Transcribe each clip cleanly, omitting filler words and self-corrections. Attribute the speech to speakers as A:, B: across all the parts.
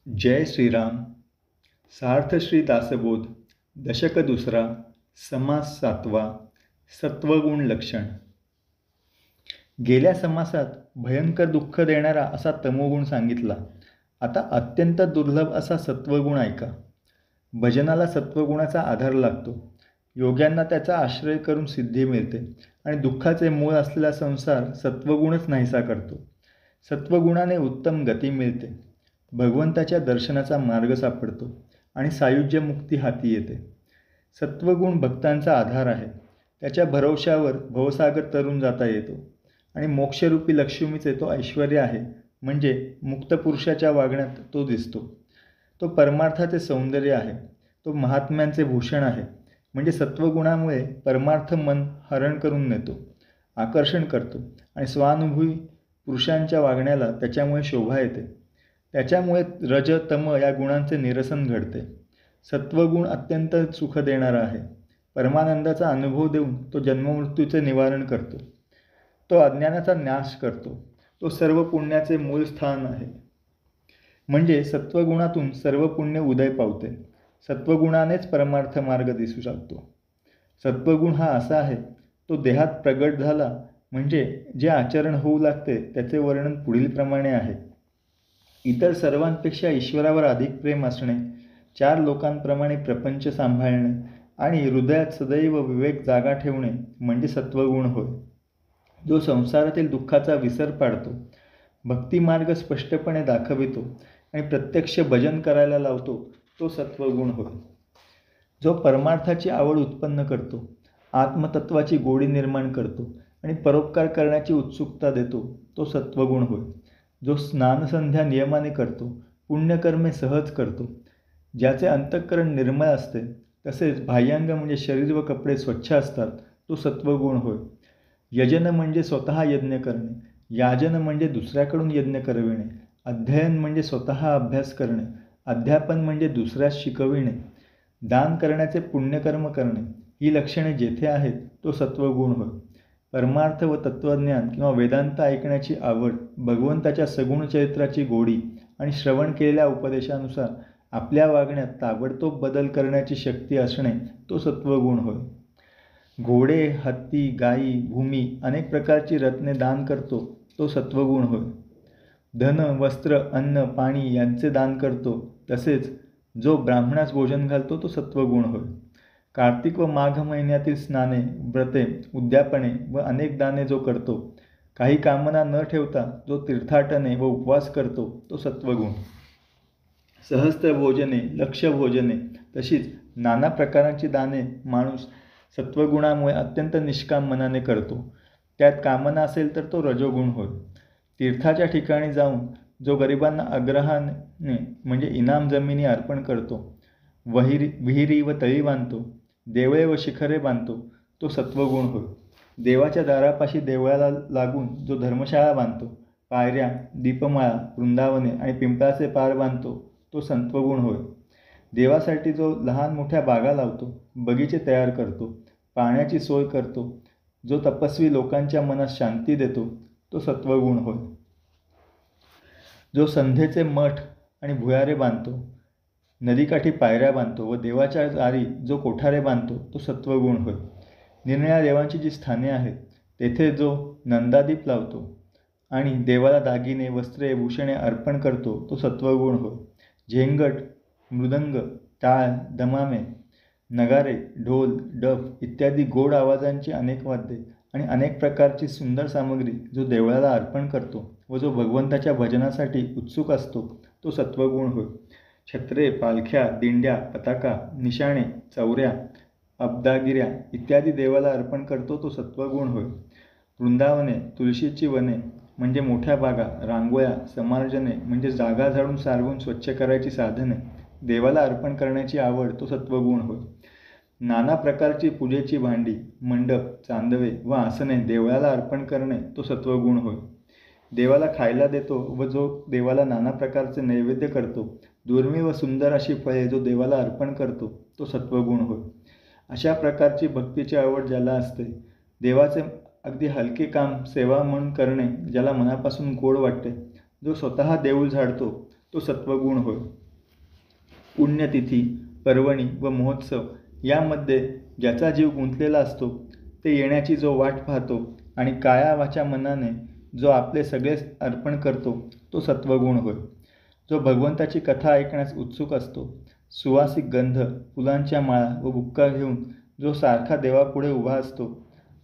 A: जय श्रीराम. सार्थ श्री दासबोध. दशक दुसरा. समास 7वा. सत्वगुण लक्षण. गेल्या समासात भयंकर दुःख देणारा असा तमोगुण सांगितला. आता अत्यंत दुर्लभ असा सत्वगुण ऐका. भजनाला सत्वगुणाचा आधार लागतो. योग्यांना त्याचा आश्रय करून सिद्धी मिळते आणि दुःखाचे मूळ असलेला संसार सत्वगुणच नाहीसा करतो. सत्वगुणाने उत्तम गती मिळते. भगवंताच्या दर्शनाचा मार्ग सापडतो आणि सायुज्य मुक्ती हाती येते. सत्वगुण भक्तांचा आधार आहे. त्याच्या भरवशावर भवसागर तरून जाता येतो आणि मोक्षरूपी लक्ष्मीचे तो ऐश्वर्य आहे, म्हणजे मुक्त पुरुषाच्या वागण्यात तो दिसतो. तो परमार्थाचे सौंदर्य आहे. तो महात्म्यांचे भूषण आहे, म्हणजे सत्वगुणामुळे परमार्थ मन हरण करून नेतो, आकर्षण करतो आणि स्वानुभवी पुरुषांच्या वागण्याला त्याच्यामुळे शोभा येते. त्याच्यामुळे रज तम या गुणांचे निरसन घडते. सत्वगुण अत्यंत सुख देणारा आहे. परमानंदाचा अनुभव देऊन तो जन्ममृत्यूचे निवारण करतो. तो अज्ञानाचा नाश करतो. तो सर्व पुण्याचे मूळ स्थान आहे. म्हणजे सत्वगुणातून सर्व पुण्य उदय पावते. सत्वगुणानेच परमार्थ मार्ग दिसू शकतो. सत्वगुण हा असा आहे, तो देहात प्रगट झाला म्हणजे जे आचरण होऊ लागते त्याचे वर्णन पुढील प्रमाणे आहे. इतर सर्वांपेक्षा ईश्वरावर अधिक प्रेम असणे, 4 लोकांप्रमाणे प्रपंच सांभाळणे आणि हृदयात सदैव विवेक जागा ठेवणे म्हणजे सत्वगुण होय. जो संसारातील दुःखाचा विसर पाडतो, भक्तिमार्ग स्पष्टपणे दाखवितो आणि प्रत्यक्ष भजन करायला लावतो, तो सत्वगुण होय. जो परमार्थाची आवड उत्पन्न करतो, आत्मतत्वाची गोडी निर्माण करतो आणि परोपकार करण्याची उत्सुकता देतो, तो सत्वगुण होय. जो स्नानसंध्या नियमाने करतो, पुण्यकर्मे सहज करतो, ज्याचे अंतःकरण निर्मळ असते, तसेच बाह्यांग म्हणजे शरीर व कपडे स्वच्छ असतात, तो सत्वगुण होय. यजन म्हणजे स्वतः यज्ञ करणे, याजन म्हणजे दुसऱ्याकडून यज्ञ करविणे, अध्ययन म्हणजे स्वतः अभ्यास करणे, अध्यापन म्हणजे दुसऱ्यास शिकविणे, दान करण्याचे पुण्यकर्म करणे, ही लक्षणे जेथे आहेत तो सत्वगुण होय. परमार्थ व तत्त्वज्ञान किंवा वेदांत ऐकण्याची आवड, भगवंताच्या सगुण चरित्राची गोडी आणि श्रवण केलेल्या उपदेशानुसार आपल्या वागण्यात ताबडतोब बदल करण्याची शक्ती असणे, तो सत्वगुण होय. घोडे, हत्ती, गायी, भूमी, अनेक प्रकारची रत्ने दान करतो, तो सत्वगुण होय. धन, वस्त्र, अन्न, पाणी यांचे दान करतो, तसेच जो ब्राह्मणास भोजन घालतो, तो सत्वगुण होय. कार्तिक व माघ महिन्यातील स्नाने, व्रते, उद्यापने व अनेक दाने जो करतो, काही कामना न ठेवता जो तीर्थाटने व उपवास करतो, तो सत्वगुण. सहस्त्र भोजने, लक्ष भोजने, तशीच नाना प्रकारांची दाने माणूस सत्वगुणामुळे अत्यंत निष्काम मनाने करतो. त्यात कामना असेल तर तो रजोगुण होय. तीर्थाच्या ठिकाणी जाऊन जो गरिबांना आग्रहाने म्हणजे इनाम जमिनी अर्पण करतो, विहिरी व तळी बांधतो, देवळे व शिखरे बांधतो, तो सत्वगुण होय. देवाच्या दारापाशी देवळाला लागून जो धर्मशाळा बांधतो, पायऱ्या, दीपमाळा, वृंदावने आणि पिंपळाचे पार बांधतो, तो सत्वगुण होय. देवासाठी जो लहान मोठ्या बागा लावतो, बगीचे तयार करतो, पाण्याची सोय करतो, जो तपस्वी लोकांच्या मनास शांती देतो, तो सत्वगुण होय. जो संध्येचे मठ आणि भुयारे बांधतो, नदीकाठी पायऱ्या बांधतो व देवाच्या दारी जो कोठारे बांधतो, तो सत्वगुण होय. निरनिळ्या देवांची जी स्थाने आहेत तेथे जो नंदादीप लावतो आणि देवाला दागिने, वस्त्रे, भूषणे अर्पण करतो, तो सत्वगुण होय. झेंगट, मृदंग, टाळ, दमामे, नगारे, ढोल, डफ इत्यादी गोड आवाजांची अनेक वाद्ये आणि अनेक प्रकारची सुंदर सामग्री जो देवळाला अर्पण करतो व जो भगवंताच्या भजनासाठी उत्सुक असतो, तो सत्वगुण होय. छत्रे, पालख्या, दिंड्या, पताका, निशाणे, चौऱ्या, अब्दागिऱ्या इत्यादी देवाला अर्पण करतो, तो सत्वगुण होय. वृंदावने, तुळशीची वने म्हणजे मोठ्या बागा, रांगोळ्या, समार्जने म्हणजे जागा झाडून सारवून स्वच्छ करायची साधने देवाला अर्पण करण्याची आवड, तो सत्वगुण होय. नाना प्रकारची पूजेची भांडी, मंडप, चांदवे व आसने देवळाला अर्पण करणे, तो सत्वगुण होय. देवाला खायला देतो व जो देवाला नाना प्रकारचे नैवेद्य करतो, दुर्मिळ व सुंदर अशी फळे जो देवाला अर्पण करतो, तो सत्वगुण होय. अशा प्रकारची भक्तीची आवड ज्याला असते, देवाचे अगदी हलके काम सेवा म्हणून करणे ज्याला मनापासून गोड वाटते, जो स्वतः देऊळ झाडतो, तो सत्वगुण होय. पुण्यतिथी, पर्वणी व महोत्सव यामध्ये ज्याचा जीव गुंतलेला असतो ते येण्याची जो वाट पाहतो आणि काया वाचा मनाने जो आपले सगळे अर्पण करतो तो सत्वगुण होय. जो भगवंताची कथा ऐकण्यास उत्सुक असतो, सुवासिक गंध, फुलांच्या माळा व बुक्का घेऊन जो सारखा देवापुढे उभा असतो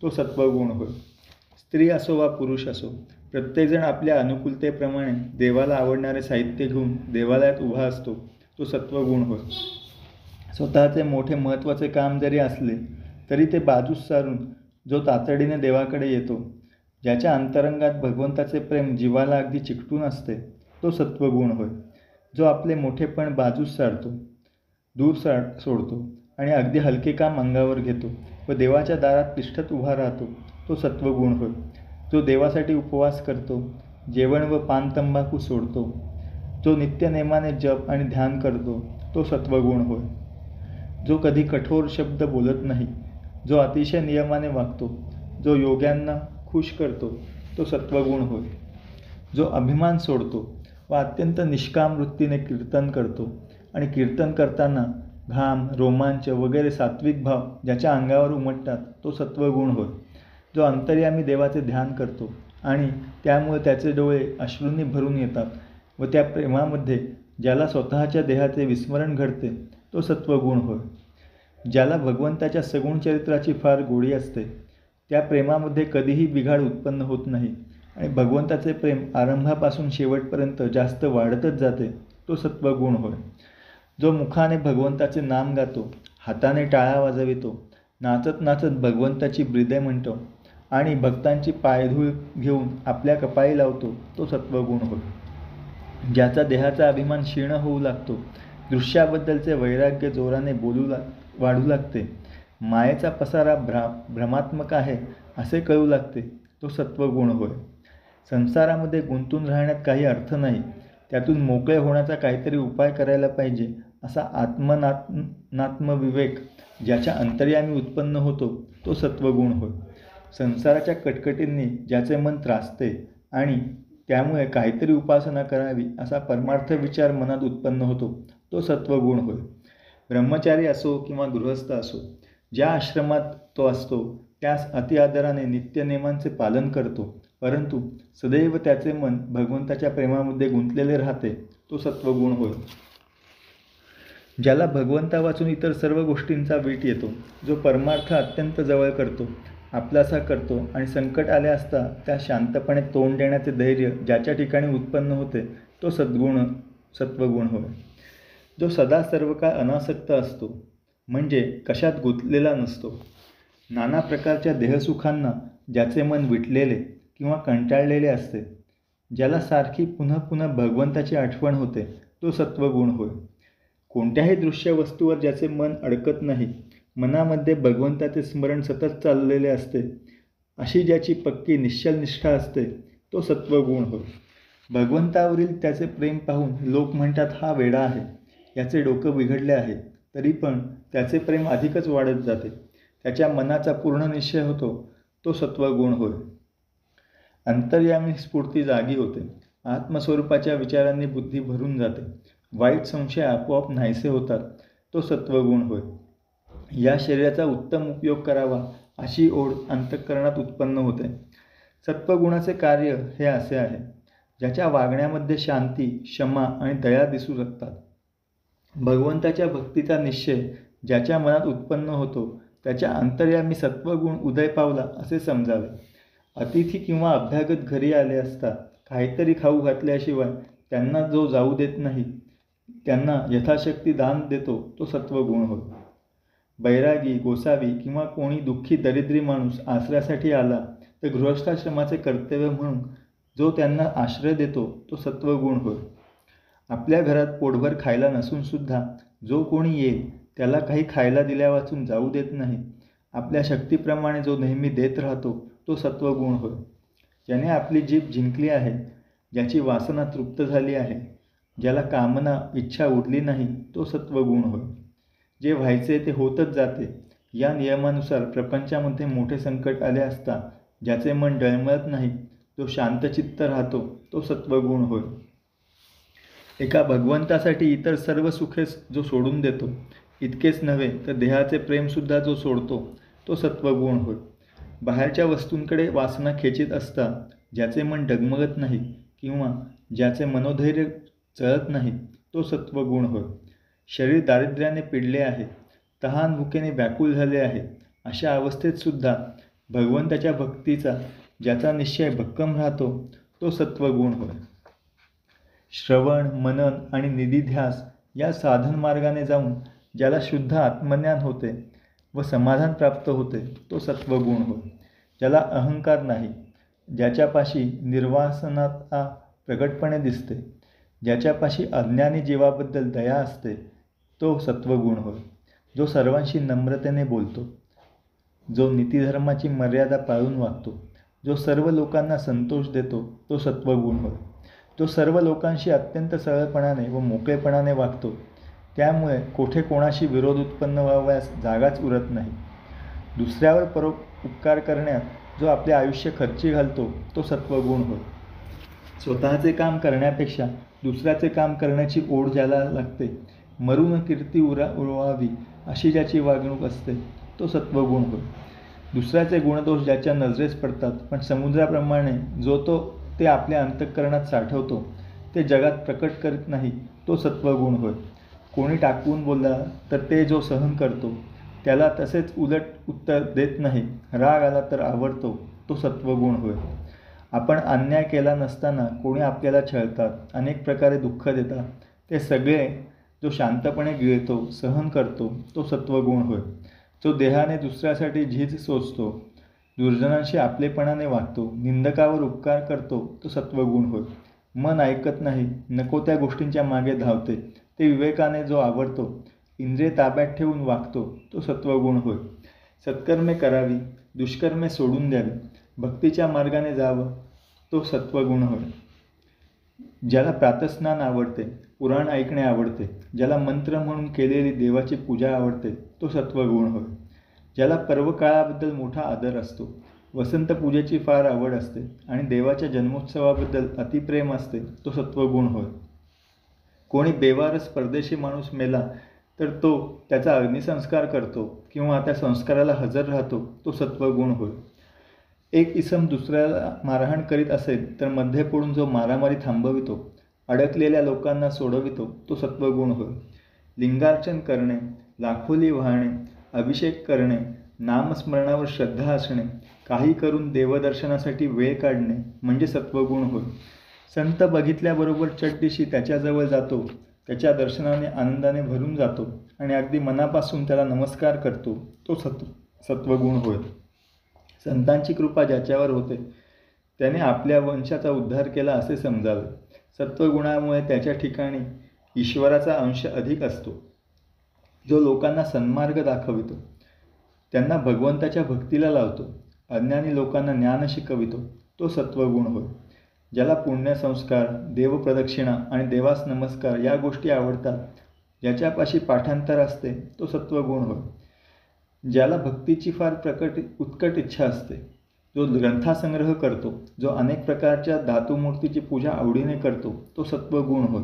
A: तो सत्वगुण होय. स्त्री असो वा पुरुष असो, प्रत्येकजण आपल्या अनुकूलतेप्रमाणे देवाला आवडणारे साहित्य घेऊन देवालयात उभा असतो तो सत्वगुण होय. स्वतःचे मोठे महत्त्वाचे काम जरी असले तरी ते बाजूस सारून जो तातडीने देवाकडे येतो, ज्याच्या अंतरंगात भगवंताचे प्रेम जीवाला अगदी चिकटून असते तो सत्वगुण होय. जो आपले मोठेपण बाजूस सारतो, दूर सोडतो आणि अगदी हलके काम अंगावर घेतो व देवाच्या दारात तिष्ठत उभा राहतो तो सत्वगुण होय. जो देवासाठी उपवास करतो, जेवण व पान तंबाखू सोडतो, जो नित्यनेमाने जप आणि ध्यान करतो तो सत्वगुण होय. जो कधी कठोर शब्द बोलत नाही, जो अतिशय नियमाने वागतो, जो योग्यांना खुश करतो तो सत्वगुण होय. जो अभिमान सोडतो व अत्यंत निष्काम वृत्तीने कीर्तन करतो आणि कीर्तन करताना घाम, रोमांच वगैरे सात्विक भाव ज्याच्या अंगावर उमटतात तो सत्वगुण होय. जो अंतर्यामी देवाचे ध्यान करतो आणि त्यामुळे त्याचे डोळे अश्रूंनी भरून येतात व त्या प्रेमामध्ये ज्याला स्वतःच्या देहाचे विस्मरण घडते तो सत्वगुण होय. ज्याला भगवंताच्या सगुण चरित्राची फार गोडी असते, त्या प्रेमामध्ये कधीही बिघाड उत्पन्न होत नाही आणि भगवंताचे प्रेम आरंभापासून शेवटपर्यंत जास्त वाढतच जाते तो सत्वगुण होय. जो मुखाने भगवंताचे नाम गातो, हाताने टाळ्या वाजवितो, नाचत नाचत भगवंताची ब्रीदे म्हणतो आणि भक्तांची पायधूळ घेऊन आपल्या कपाळी लावतो तो सत्वगुण होय. ज्याचा देहाचा अभिमान क्षीण होऊ लागतो, दृश्याबद्दलचे वैराग्य जोराने वाढू लागते, मायेचा पसारा भ्रमात्मक आहे असे कळू लागते तो सत्वगुण होय. संसारामध्ये गुंतून राहण्यात काही अर्थ नाही, त्यातून मोकळे होण्याचा काहीतरी उपाय करायला पाहिजे असा आत्मविवेक ज्याच्या अंतर्यामी उत्पन्न होतो तो सत्वगुण होय. संसाराच्या कटकटींनी ज्याचे मन त्रासते आणि त्यामुळे काहीतरी उपासना करावी असा परमार्थ विचार मनात उत्पन्न होतो तो सत्वगुण होय. ब्रह्मचारी असो किंवा गृहस्थ असो, ज्या आश्रमात तो असतो त्यास अतिआदराने नित्यनेमांचे पालन करतो, परंतु सदैव त्याचे मन भगवंताच्या प्रेमामध्ये गुंतलेले राहते तो सत्वगुण होय. ज्याला भगवंता वाचून इतर सर्व गोष्टींचा वीट येतो, जो परमार्थ अत्यंत जवळ करतो, आपलासा करतो आणि संकट आले असता त्या शांतपणे तोंड देण्याचे धैर्य ज्याच्या ठिकाणी उत्पन्न होते तो सत्वगुण होय. जो सदा सर्व काळ अनासक्त असतो, म्हणजे कशात गुंतलेला नसतो, नाना प्रकारच्या देहसुखांना ज्याचे मन विटलेले किंवा कंटाळलेले असते, ज्याला सारखी पुन्हा पुन्हा भगवंताची आठवण होते तो सत्वगुण होय. कोणत्याही दृश्य वस्तूवर ज्याचे मन अडकत नाही, मनामध्ये भगवंताचे स्मरण सतत चाललेले असते, अशी ज्याची पक्की निश्चल निष्ठा असते तो सत्वगुण होय. भगवंतावरील त्याचे प्रेम पाहून लोक म्हणतात हा वेडा आहे, याचे डोकं बिघडले आहे, तरी पण त्याचे प्रेम अधिकच वाढत जाते, त्याच्या मनाचा पूर्ण निश्चय होतो तो सत्वगुण होय. अंतर्यामी स्फूर्ती जागी होते, आत्मस्वरूपाच्या विचारांनी बुद्धी भरून जाते, वाईट संशय आपोआप नाहीसे होतात तो सत्वगुण होय. या शरीराचा उत्तम उपयोग करावा अशी ओढ अंतःकरणात उत्पन्न होते. सत्वगुणाचे कार्य हे असे आहे, ज्याच्या वागण्यामध्ये शांती, क्षमा आणि दया दिसू शकतात. भगवंताच्या भक्तीचा निश्चय ज्याच्या मनात उत्पन्न होतो त्याच्या अंतर्यामी सत्वगुण उदय पावला असे समजावे. अतिथी किंवा अभ्यागत घरी आले असता काहीतरी खाऊ घातल्याशिवाय त्यांना जो जाऊ देत नाही, त्यांना यथाशक्ती दान देतो तो सत्वगुण होय. बैरागी, गोसावी किंवा कोणी दुःखी दरिद्री माणूस आश्रयासाठी आला तर गृहस्थाश्रमाचे कर्तव्य म्हणून जो त्यांना आश्रय देतो तो सत्वगुण होय. आपल्या घरात पोटभर खायला नसून सुद्धा जो कोणी येईल त्याला काही खायला दिल्यावाचून जाऊ देत नाही, आपल्या शक्तीप्रमाणे जो नेहमी देत राहतो तो सत्वगुण होय. ज्याने आपली जीभ जिंकली आहे, ज्याची वासना तृप्त झाली आहे, ज्याला कामना, इच्छा उरली नाही तो सत्वगुण होय. जे व्हायचे ते होतच जाते, या नियमानुसार प्रपंचामध्ये मोठे संकट आले असता ज्याचे मन डळमळत नाही, तो शांतचित्त राहतो तो सत्वगुण होय. एका भगवंतासाठी इतर सर्व सुखे जो सोडून देतो, इतकेच नव्हे तर देहाचे प्रेमसुद्धा जो सोडतो, तो सत्वगुण होय. बाहेरच्या वस्तूंकडे वासना खेचीत असता ज्याचे मन डगमगत नाही किंवा ज्याचे मनोधैर्य चळत नाही, तो सत्वगुण होय. शरीर दारिद्र्याने पिडले आहे, तहान भुकेने व्याकुल झाले आहे, अशा अवस्थेत सुद्धा भगवंताच्या भक्तीचा ज्याचा निश्चय भक्कम राहतो, तो सत्वगुण होय. श्रवण, मनन आणि निधिध्यास या साधन मार्गाने जाऊन ज्याला शुद्ध आत्मज्ञान होते व समाधान प्राप्त होते, तो सत्वगुण होय. ज्याला अहंकार नाही, ज्याच्यापाशी निर्वासनता प्रकटपणे दिसते, ज्याच्यापाशी अज्ञानी जीवाबद्दल दया असते, तो सत्वगुण होय. जो सर्वांशी नम्रतेने बोलतो, जो नीतिधर्माची मर्यादा पाळून वागतो, जो सर्व लोकांना संतोष देतो, तो सत्वगुण होय. जो सर्व लोकांशी अत्यंत सरळपणाने व मोकळेपणाने वागतो, त्यामुळे कोठे कोणाशी विरोध उत्पन्न व्हावयास जागाच उरत नाही. दुसऱ्यावर उपकार करण्यात जो आपले आयुष्य खर्ची घालतो, तो सत्वगुण होय. स्वतःचे काम करण्यापेक्षा दुसऱ्याचे काम करण्याची ओढ ज्याला लागते, मरून कीर्ती उरवावी अशी ज्याची वागणूक असते, तो सत्वगुण होय. दुसऱ्याचे गुणदोष ज्याच्या नजरेस पडतात, पण समुद्राप्रमाणे जो ते आपल्या अंतःकरणात साठवतो, ते जगात प्रकट करीत नाही, तो सत्वगुण होय. कोणी टाकवून बोलला तर ते जो सहन करतो, त्याला तसेच उलट उत्तर देत नाही, राग आला तर आवरतो, तो सत्वगुण होय. आपण अन्याय केला नसताना कोणी आपल्याला छळतात, अनेक प्रकारे दुःख देतात, ते सगळे जो शांतपणे गिळतो, सहन करतो, तो सत्वगुण होय. जो देहाने दुसऱ्यासाठी झीज सोसतो, दुर्जनांशी आपलेपणाने वागतो, निंदकावर उपकार करतो, तो सत्वगुण होय. मन ऐकत नाही, नको त्या गोष्टींच्या मागे धावते, ते विवेकाने जो आवडतो, इंद्रिय ताब्यात ठेवून वागतो, तो सत्वगुण होय. सत्कर्मे करावी, दुष्कर्मे सोडून द्यावी, भक्तीच्या मार्गाने जावं, तो सत्वगुण होय. ज्याला प्रातस्नान आवडते, पुराण ऐकणे आवडते, ज्याला मंत्र म्हणून केलेली देवाची पूजा आवडते, तो सत्वगुण होय. ज्याला पर्वकाळाबद्दल मोठा आदर असतो, वसंत पूजेची फार आवड असते आणि देवाच्या जन्मोत्सवाबद्दल अतिप्रेम असते, तो सत्वगुण होय. कोणी बेवारस परदेशी माणूस मेला तर तो त्याचा अग्निसंस्कार करतो किंवा त्या संस्काराला हजर राहतो, तो सत्वगुण होय. एक इसम दुसऱ्याला मारहाण करीत असेल तर मध्ये पडून जो मारामारी थांबवितो, अडकलेल्या लोकांना सोडवितो, तो सत्वगुण होय. लिंगार्चन करणे, लाखोली वाहणे, अभिषेक करणे, नामस्मरणावर श्रद्धा असणे, काही करून देवदर्शनासाठी वेळ काढणे म्हणजे सत्वगुण होय. संत बघितल्याबरोबर चटदिशी त्याच्याजवळ जातो, त्याच्या दर्शनाने आनंदाने भरून जातो आणि अगदी मनापासून त्याला नमस्कार करतो, तो सत्वगुण होय. संतांची कृपा ज्याच्यावर होते त्याने आपल्या वंशाचा उद्धार केला असे समजावे. सत्वगुणामुळे त्याच्या ठिकाणी ईश्वराचा अंश अधिक असतो. जो लोकांना सन्मार्ग दाखवितो, त्यांना भगवंताच्या भक्तीला लावतो, अज्ञानी लोकांना ज्ञान शिकवितो, तो सत्वगुण होय. ज्याला पुण्यसंस्कार, देवप्रदक्षिणा आणि देवास नमस्कार या गोष्टी आवडतात, ज्याच्यापाशी पाठांतर असते, तो सत्वगुण होय. ज्याला भक्तीची फार उत्कट इच्छा असते, जो ग्रंथासंग्रह करतो, जो अनेक प्रकारच्या धातुमूर्तीची पूजा आवडीने करतो, तो सत्वगुण होय.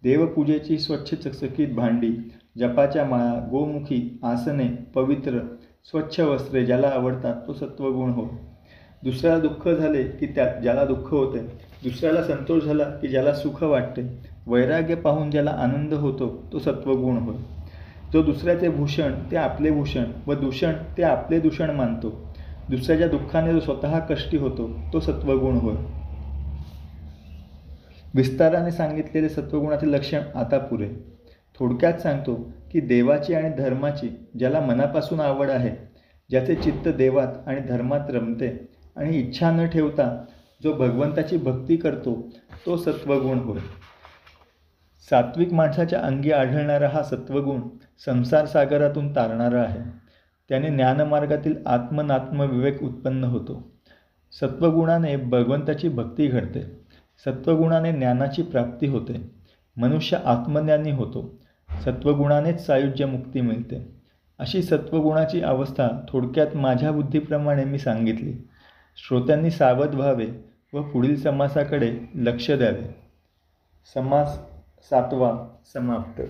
A: देवपूजेची स्वच्छ चकचकीत भांडी, जपाच्या माळा, गोमुखी आसने, पवित्र स्वच्छ वस्त्रे ज्याला आवडतात, तो सत्वगुण होय. दुसऱ्याला दुःख झाले की ज्याला दुःख होते, दुसऱ्याला संतोष झाला की ज्याला सुख वाटते, वैराग्य पाहून ज्याला आनंद होतो, तो सत्वगुण होय. जो दुसऱ्याचे भूषण ते आपले भूषण व दूषण ते आपले दूषण मानतो, दुसऱ्याच्या दुःखाने जो स्वतः कष्टी होतो, तो सत्वगुण होय. विस्ताराने सांगितलेले सत्वगुणाचे लक्षण आता पुरे. थोडक्यात सांगतो की देवाची आणि धर्माची ज्याला मनापासून आवड आहे, ज्याचे चित्त देवात आणि धर्मात रमते आणि इच्छा न ठेवता जो भगवंताची भक्ती करतो, तो सत्वगुण होय. सात्विक माणसाच्या अंगी आढळणारा हा सत्वगुण संसार सागरातून तारणारा आहे. त्याने ज्ञानमार्गातील आत्मनात्मविवेक उत्पन्न होतो. सत्वगुणाने भगवंताची भक्ती घडते. सत्वगुणाने ज्ञानाची प्राप्ती होते. मनुष्य आत्मज्ञानी होतो. सत्वगुणानेच सायुज्य मुक्ती मिळते. अशी सत्वगुणाची अवस्था थोडक्यात माझ्या बुद्धीप्रमाणे मी सांगितली. श्रोत्यांनी सावध व्हावे व पुढील समासाकडे लक्ष द्यावे. समास 7वा समाप्त.